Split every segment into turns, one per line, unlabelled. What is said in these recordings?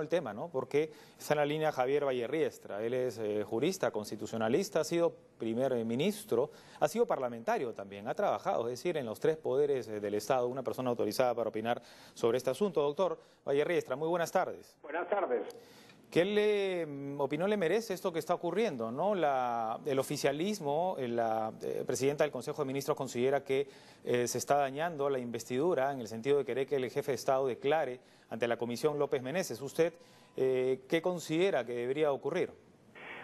el tema, ¿no? Porque está en la línea Javier Vallerriestra. Él es jurista, constitucionalista, ha sido primer ministro, ha sido parlamentario también, ha trabajado, es decir, en los tres poderes del Estado, una persona autorizada para opinar sobre este asunto. Doctor Vallerriestra, muy buenas tardes.
Buenas tardes.
¿Qué opinión le merece esto que está ocurriendo, ¿no? El oficialismo, la presidenta del Consejo de Ministros considera que se está dañando la investidura en el sentido de querer que el jefe de Estado declare ante la Comisión López Meneses. ¿Usted qué considera que debería ocurrir?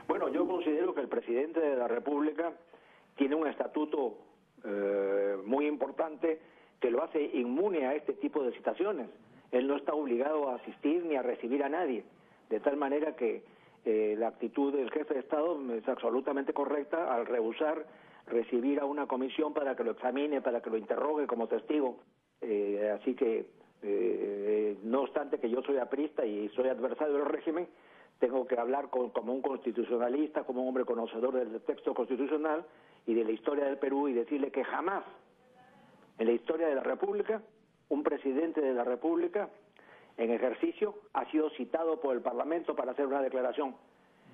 Bueno, yo considero que el presidente de la República tiene un estatuto muy importante que lo hace inmune a este tipo de situaciones. Él no está obligado a asistir ni a recibir a nadie. De tal manera que la actitud del jefe de Estado es absolutamente correcta al rehusar recibir a una comisión para que lo examine, para que lo interrogue como testigo. Así que, no obstante que yo soy aprista y soy adversario del régimen, tengo que hablar como un constitucionalista, como un hombre conocedor del texto constitucional y de la historia del Perú y decirle que jamás en la historia de la República un presidente de la República en ejercicio ha sido citado por el Parlamento para hacer una declaración.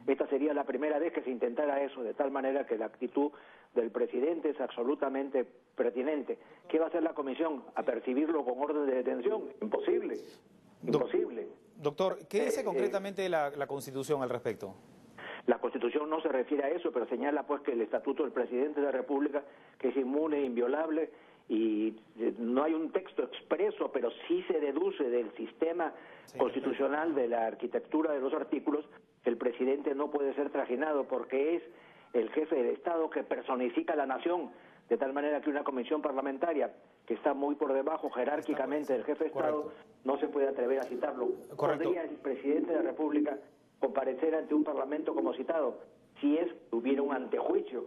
Esta sería la primera vez que se intentara eso, de tal manera que la actitud del presidente es absolutamente pertinente. ¿Qué va a hacer la comisión? ¿Apercibirlo con orden de detención? Imposible. Imposible.
Doctor, ¿qué dice concretamente la Constitución al respecto?
La Constitución no se refiere a eso, pero señala pues que el estatuto del presidente de la República, que es inmune, inviolable, y no hay un texto expreso, pero sí se deduce del sistema constitucional, de la arquitectura de los artículos, que el presidente no puede ser trajinado porque es el jefe del Estado que personifica a la nación, de tal manera que una comisión parlamentaria que está muy por debajo jerárquicamente del jefe de Estado no se puede atrever a citarlo. ¿Podría el presidente de la República comparecer ante un parlamento como citado si es que hubiera un antejuicio,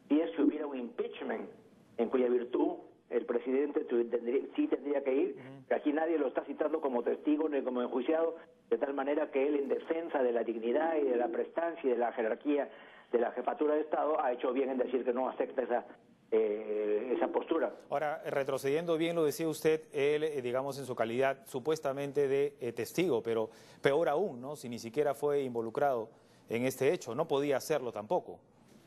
si es que hubiera un impeachment, en cuya virtud el presidente sí tendría que ir? Aquí nadie lo está citando como testigo ni como enjuiciado, de tal manera que él, en defensa de la dignidad y de la prestancia y de la jerarquía de la jefatura de Estado, ha hecho bien en decir que no acepta esa postura.
Ahora, retrocediendo bien, lo decía usted, él, digamos, en su calidad supuestamente de testigo, pero peor aún, ¿no? Si ni siquiera fue involucrado en este hecho, no podía hacerlo tampoco.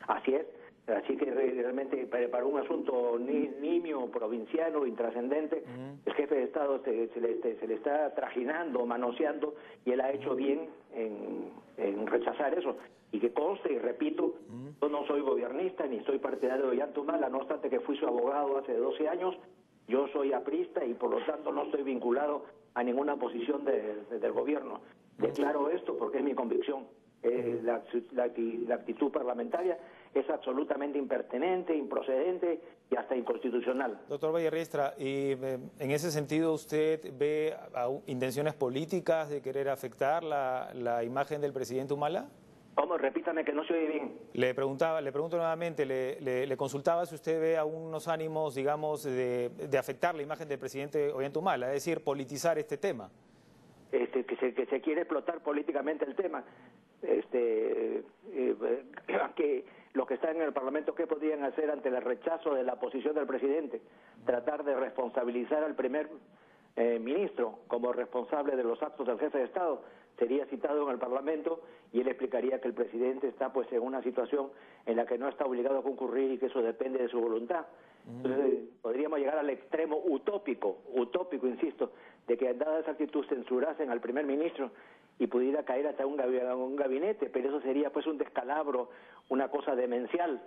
Así es. Así que realmente para un asunto nimio, provinciano, intrascendente, el jefe de Estado se le está trajinando, manoseando, y él ha hecho bien en rechazar eso. Y que conste, y repito, yo no soy gobernista ni soy partidario de Ollanta Humala, no obstante que fui su abogado hace 12 años, yo soy aprista y por lo tanto no estoy vinculado a ninguna posición del gobierno. Declaro esto porque es mi convicción. La actitud parlamentaria es absolutamente impertinente, improcedente y hasta inconstitucional.
Doctor Vallerriestra, y en ese sentido, ¿usted ve intenciones políticas de querer afectar la imagen del presidente Humala?
¿Cómo? Repítame que no se oye bien.
Le pregunto nuevamente, le consultaba si usted ve algunos ánimos, digamos, de afectar la imagen del presidente Ollanta Humala, es decir, politizar este tema.
Que se quiere explotar políticamente el tema. Que los que están en el Parlamento, ¿qué podrían hacer ante el rechazo de la posición del presidente? Tratar de responsabilizar al primer ministro como responsable de los actos del jefe de Estado. Sería citado en el Parlamento y él explicaría que el presidente está pues en una situación en la que no está obligado a concurrir y que eso depende de su voluntad. Entonces, podríamos llegar al extremo utópico, insisto, de que dada esa actitud censurasen al primer ministro y pudiera caer hasta un gabinete, pero eso sería pues un descalabro, una cosa demencial,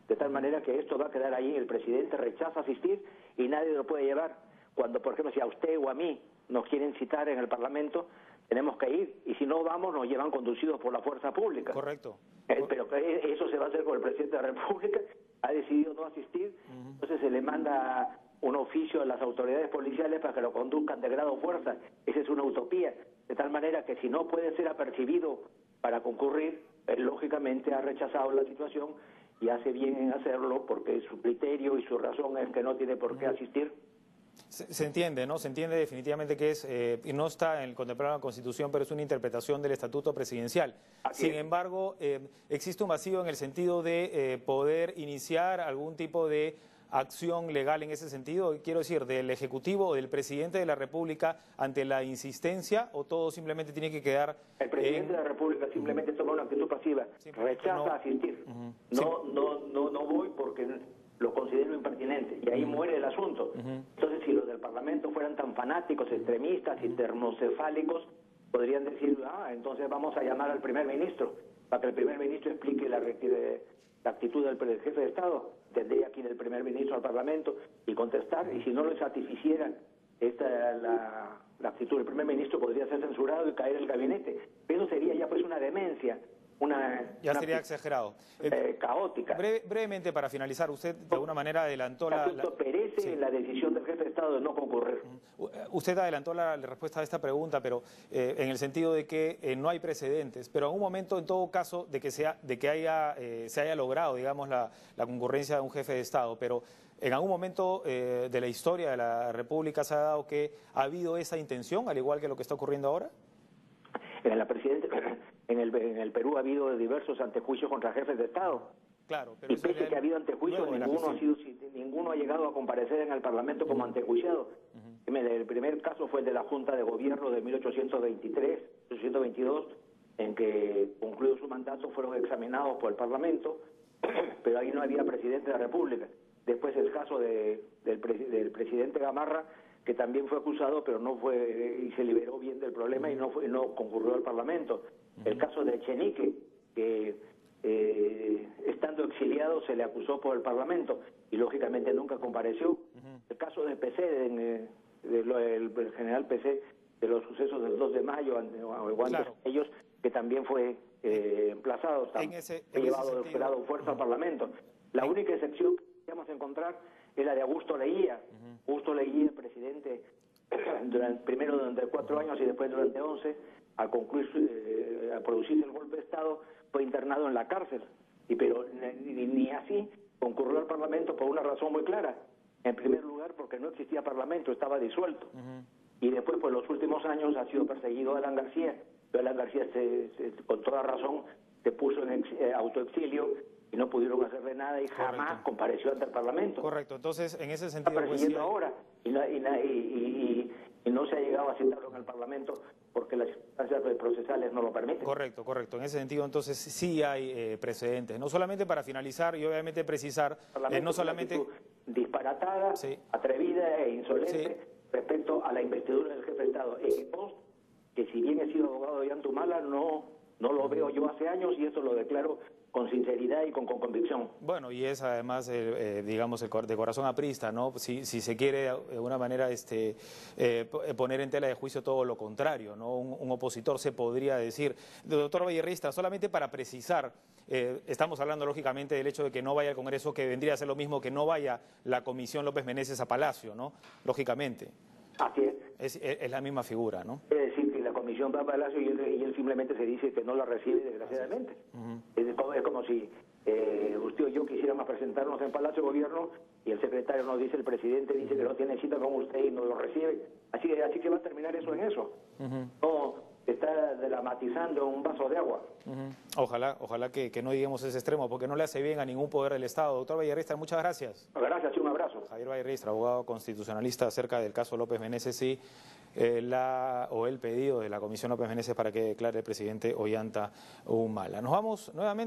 de tal manera que esto va a quedar ahí. El presidente rechaza asistir y nadie lo puede llevar. Cuando, por ejemplo, si a usted o a mí nos quieren citar en el Parlamento, tenemos que ir, y si no vamos nos llevan conducidos por la fuerza pública.
Correcto.
Pero eso se va a hacer con el presidente de la República, ha decidido no asistir, entonces se le manda un oficio a las autoridades policiales para que lo conduzcan de grado fuerza. Esa es una utopía, de tal manera que si no puede ser apercibido para concurrir, él lógicamente ha rechazado la situación y hace bien en hacerlo porque su criterio y su razón es que no tiene por qué asistir.
Se entiende, ¿no? Se entiende definitivamente que y no está contemplado en la Constitución, pero es una interpretación del Estatuto Presidencial. Sin embargo, existe un vacío en el sentido de poder iniciar algún tipo de acción legal en ese sentido? Quiero decir, ¿del Ejecutivo o del Presidente de la República ante la insistencia, o todo simplemente tiene que quedar...?
El Presidente de la República simplemente toma una actitud pasiva, rechaza asistir. No voy porque lo considero impertinente, y ahí muere el asunto. Entonces, si los del Parlamento fueran tan fanáticos, extremistas y termocefálicos, podrían decir, entonces vamos a llamar al primer ministro, para que el primer ministro explique la actitud del jefe de Estado. Tendría que ir el primer ministro al Parlamento y contestar, y si no le satisficiera la actitud del primer ministro, podría ser censurado y caer el gabinete. Eso sería ya pues una demencia.
Ya sería exagerado.
Caótica.
Brevemente, para finalizar, usted de alguna manera adelantó
perece la decisión del jefe de Estado de no concurrir.
Usted adelantó la respuesta a esta pregunta, pero en el sentido de que no hay precedentes, pero en un momento, en todo caso, de que se haya logrado, digamos, la concurrencia de un jefe de Estado, pero en algún momento de la historia de la República se ha dado que ha habido esa intención, al igual que lo que está ocurriendo ahora.
En el Perú ha habido diversos antejuicios contra jefes de Estado.
Claro, pero
y pese que ha habido antejuicios, ninguno ha llegado a comparecer en el Parlamento como antejuiciado. El primer caso fue el de la Junta de Gobierno de 1822, en que, concluido su mandato, fueron examinados por el Parlamento, pero ahí no había presidente de la República. Después el caso del presidente Gamarra, que también fue acusado, pero no fue, y se liberó bien del problema y no concurrió al Parlamento. El caso de Echenique, que estando exiliado se le acusó por el Parlamento y lógicamente nunca compareció. El caso de PC, del general PC, de los sucesos del 2 de mayo, ellos, que también fue emplazado, fue llevado fuerza al Parlamento. La única excepción que podemos encontrar es la de Augusto Leguía. Augusto Leguía, presidente, primero durante 4 años y después durante 11, al producirse el golpe de Estado, fue internado en la cárcel. Pero ni así concurrió al Parlamento por una razón muy clara. En primer lugar, porque no existía Parlamento, estaba disuelto. Y después, por los últimos años, ha sido perseguido Alan García. Alan García, con toda razón, se puso en autoexilio y no pudieron hacerle nada y jamás compareció ante el Parlamento.
Correcto, entonces en ese sentido...
Está persiguiendo ahora y no se ha llegado a citarlo en el Parlamento porque las circunstancias procesales no lo permiten.
Correcto. En ese sentido, entonces, sí hay precedentes. No solamente para finalizar y obviamente precisar, no solamente...
disparatada, atrevida e insolente respecto a la investidura del jefe de Estado. Que si bien he sido abogado de Yantumala, no lo veo yo hace años y eso lo declaro con sinceridad y con convicción.
Bueno, y es además, digamos, de corazón aprista, ¿no? Si se quiere de alguna manera poner en tela de juicio todo lo contrario, ¿no? Un opositor se podría decir. Doctor Vallerrista, solamente para precisar, estamos hablando lógicamente del hecho de que no vaya al Congreso, que vendría a ser lo mismo que no vaya la Comisión López Meneses a Palacio, ¿no? Lógicamente.
Así es.
Es la misma figura, ¿no?
Es decir, que la Comisión va a Palacio y él simplemente se dice que no la recibe, desgraciadamente. Es como si usted o yo quisiéramos presentarnos en Palacio de Gobierno y el secretario nos dice, el presidente dice que no tiene cita con usted y no lo recibe. Así que va a terminar eso en eso. No está dramatizando un vaso de agua.
Ojalá que no lleguemos a ese extremo, porque no le hace bien a ningún poder del Estado. Doctor Vallerrista, muchas gracias.
Gracias y un abrazo.
Javier Vallerrista, abogado constitucionalista, acerca del caso López Meneses y el pedido de la Comisión López Meneses para que declare el presidente Ollanta Humala. Nos vamos nuevamente.